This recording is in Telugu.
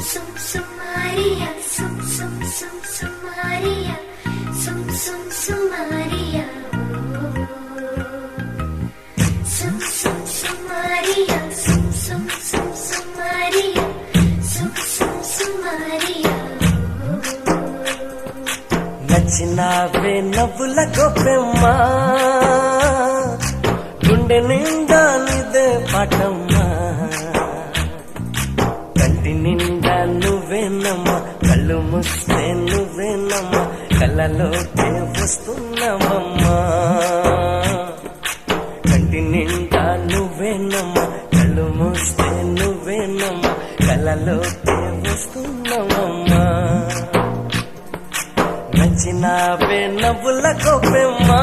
Maria, Maria, Maria, Maria, Maria. నచ్చినావే నవ్వుల గొప్పెమ్మా, గుండె నిండా నిదే పాటమ్మా, కంటి నిండా నువ్వేనమ్మా, కళ్ళు మూస్తే నువ్వేనమ్మా, కళ్ళలోకే వస్తున్నావమ్మా. కంటి నిండా నువ్వేనమ్మా, కళ్ళు మూస్తే నువ్వేనమ్మా, కళ్ళలోకే వస్తున్నావమ్మా. నచ్చినావే నవ్వుల గొప్పెమ్మా.